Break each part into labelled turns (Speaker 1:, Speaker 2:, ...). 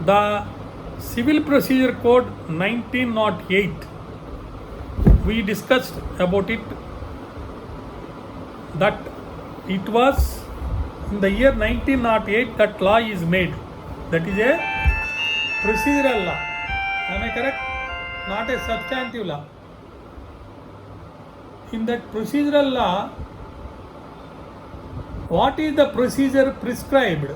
Speaker 1: The Civil Procedure Code 1908, we discussed about it, that it was in the year 1908 that law is made. That is a procedural law. Am I correct? Not a substantive law. In that procedural law, what is the procedure prescribed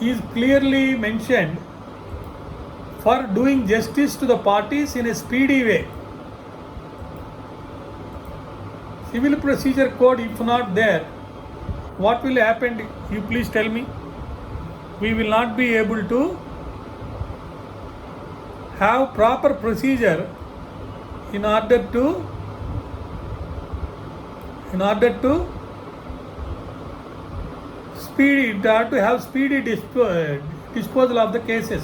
Speaker 1: is clearly mentioned for doing justice to the parties in a speedy way. Civil Procedure Code, if not there, what will happen? You please tell me. We will not be able to have proper procedure in order to have speedy disposal of the cases.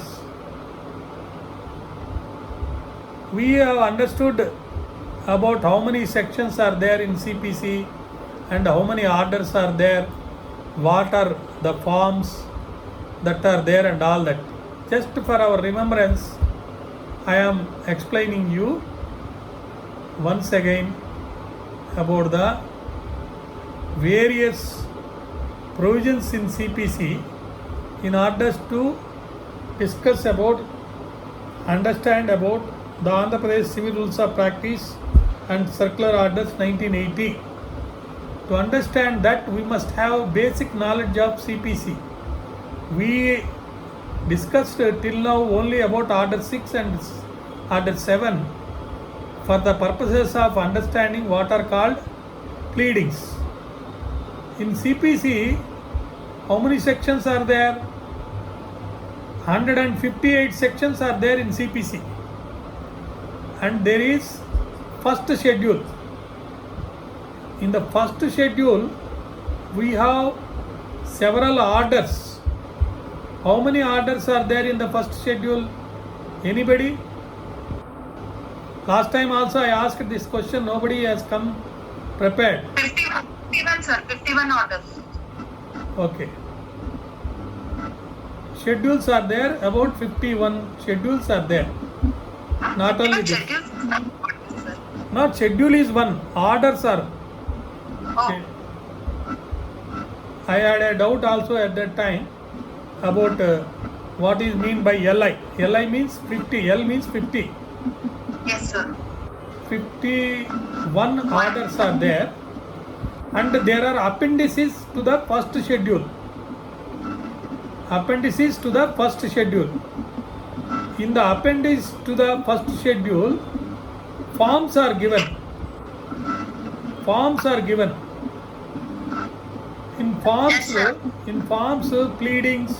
Speaker 1: We have understood about how many sections are there in CPC and how many orders are there, what are the forms that are there and all that. Just for our remembrance, I am explaining you once again about the various provisions in CPC in order to discuss about, understand about the Andhra Pradesh Civil Rules of Practice and Circular Orders 1980. To understand that, we must have basic knowledge of CPC. We discussed till now only about Order 6 and Order 7 for the purposes of understanding what are called pleadings. In CPC, how many sections are there? 158 sections are there in CPC. And there is first schedule. In the first schedule, we have several orders. How many orders are there in the first schedule? Anybody? Last time also I asked this question, nobody has come prepared.
Speaker 2: 51 sir, 51 orders.
Speaker 1: Okay. Schedules are there, about 51 schedules are there. Not only this. Not schedule is one, orders are.
Speaker 2: Oh.
Speaker 1: I had a doubt also at that time about what is mean by LI. LI means 50, L means 50.
Speaker 2: Yes sir.
Speaker 1: 51 orders are there, and there are appendices to the first schedule. Appendices to the first schedule. In the appendix to the first schedule, forms are given. Forms are given. In forms, pleadings,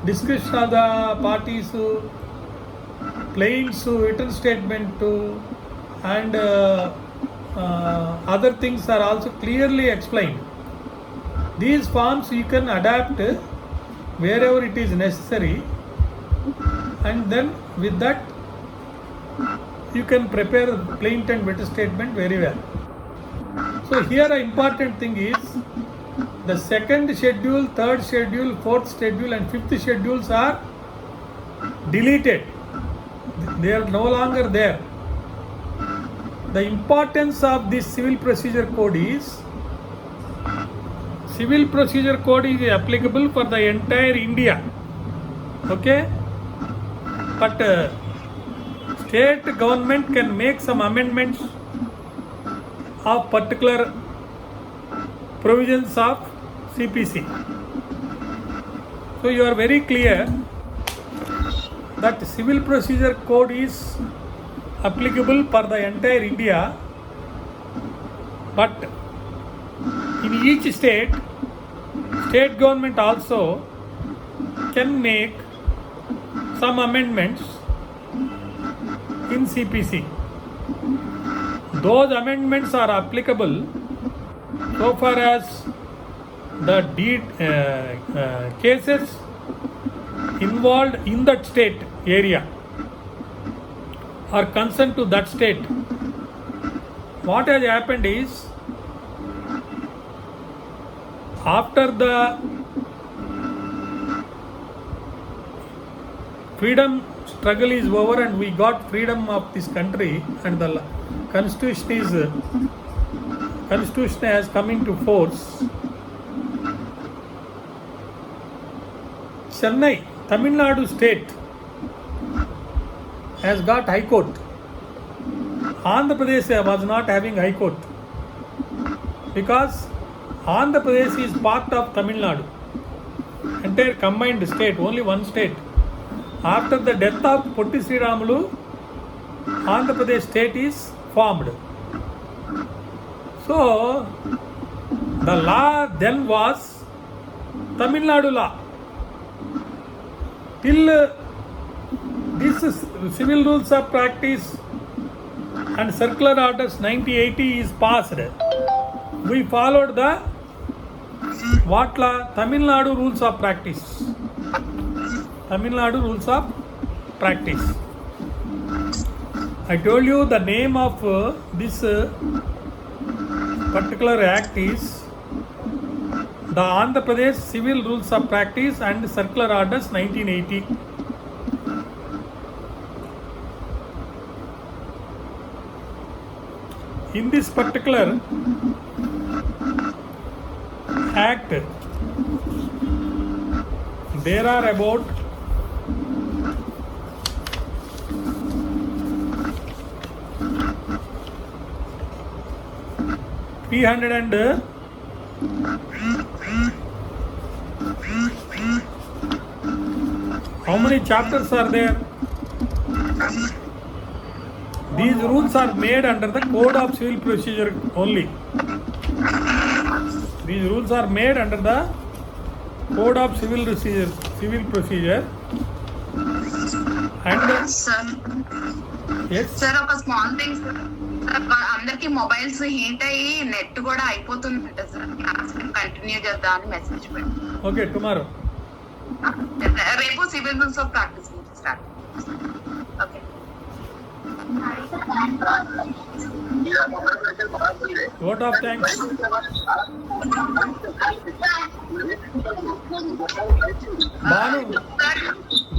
Speaker 1: discussion of the parties, plaints, written statement, and other things are also clearly explained. These forms you can adapt wherever it is necessary, and then with that you can prepare plaint and written statement very well. So here an important thing is the second schedule, third schedule, fourth schedule and fifth schedules are deleted. They are no longer there. The importance of this Civil Procedure Code is, Civil Procedure Code is applicable for the entire India. Okay? But state government can make some amendments of particular provisions of CPC. So you are very clear that Civil Procedure Code is applicable for the entire India, but in each state government also can make some amendments in CPC. Those amendments are applicable so far as the cases involved in that state area are concerned to that state. What has happened is, after the freedom struggle is over and we got freedom of this country and the constitution has come into force. Chennai, Tamil Nadu state has got high court. Andhra Pradesh was not having high court because Andhra Pradesh is part of Tamil Nadu, entire combined state, only one state. After the death of Potti Sriramulu, Andhra Pradesh state is formed. So the law then was Tamil Nadu law. Till this civil rules of practice and circular orders 1980 is passed, we followed the what law? Tamil Nadu rules of practice. Tamil Nadu rules of practice. I told you the name of this particular act is the Andhra Pradesh Civil Rules of Practice and Circular Orders 1980. In this particular act, there are about 300 and how many chapters are there? These rules are made under the Code of Civil Procedure only. These rules are made under the Code of Civil Procedure. And
Speaker 2: Sir,
Speaker 1: yes,
Speaker 2: sir ఒక small thing sir, అందరికి mobiles heat అయ్యి net కూడా అయిపోతుందంట sir. Class continue చేద్దాం అని message పెట్టి.
Speaker 1: okay, tomorrow.
Speaker 2: రేపు civil rules of practice నుంచి start. Okay.
Speaker 1: Vote of thanks.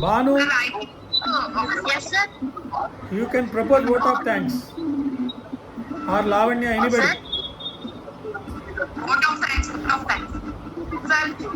Speaker 1: Banu,
Speaker 2: Yes, sir.
Speaker 1: you can propose vote of thanks. Or Lavanya, anybody.
Speaker 2: Vote of thanks. Sir.